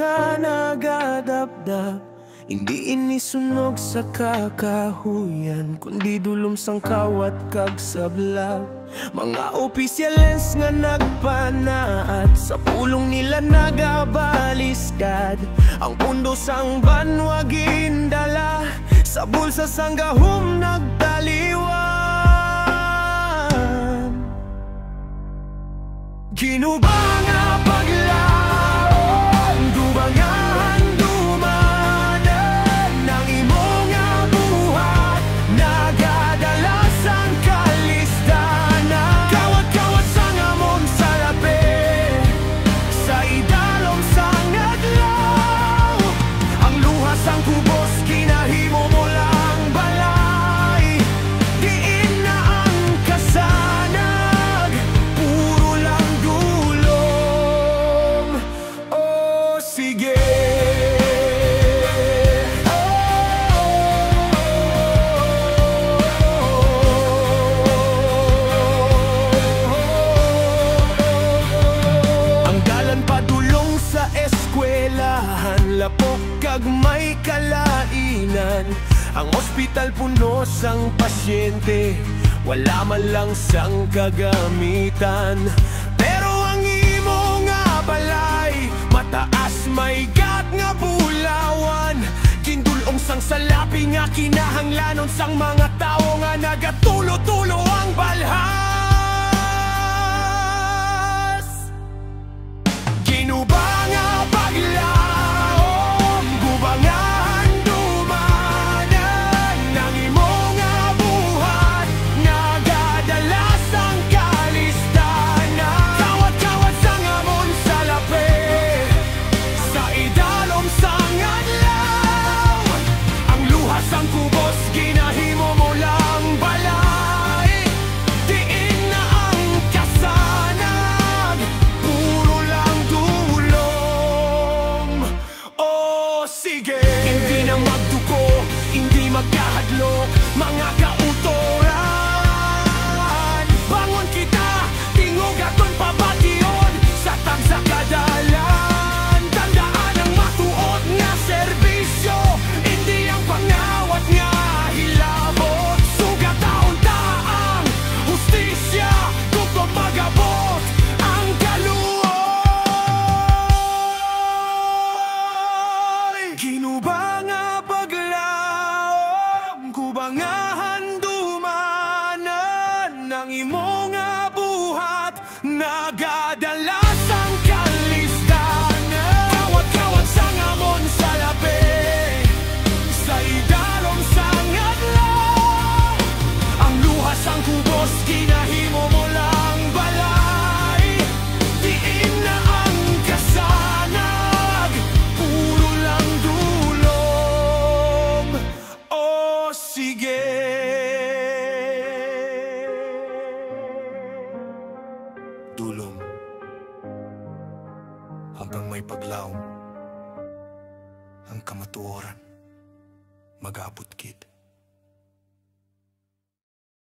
nga nagadapdap, hindi inisunog sa kakahuyan, kundi dulom sang kawat kag sablag. Mga opisyales nga nagpanaat, sa pulong nila nagabaliskad. Ang pundo sang banwag indala, sa bulsa sang gahom nagtaliwan. Ginuba nga paglaom, dumangan dumanan, nang imo nga buhat nagadala sang kalistanan. Kawat-kawat sang amon sa labi, sa idalom sang adlaw. Ang luha sang kubos kinahimo mo lang balay, diin na ang kasanag, puro lang dulong. Oh, sige. Ang dalan padulong sa eskwelahan, lapok kag may kalainan. Ang ospital puno sang pasyente, wala man lang sang kagamitan. Pero ang imo nga balay, mataas may gat nga bulawan. Kindulong sang salapi nga kinahanglanon sang mga tao nga nagatulo-tulo ang balhas. Ginuba nga paglaom, gubangan dumanan, nang imo nga buhat nagadala sang kalistanan. Kawat-kawat sang amon sa labi, sa idalom sang adlaw. Ang luha sang kubos ginahimo mo lang balay, diin na ang kasanag, puro lang dulong. Oh, sige. Hindi na magduko, hindi magkahadlok, mga kautoran. Bangon kita, tingog aton pabation, sa tagsa kadalan. Tandaan ang matuod nga serbisyo, hindi ang pangawat nga hilabot. Sugat taon-taang hustisya, tugtog magabot ang kaluoy. Ginuba nga paglaom, kubangahan dumanan, nang imo nga buhat nagadala sang kalistanan. Kawat-kawat sang amon sa labi, sa idalom sang adlaw. Ang luha sang kubos kinahimo mo lang balay, diin na ang kasanag, puro lang dulong. Oh, sige. Dulong hanggang may paglaom, ang kamatuoran mag-aabot kid.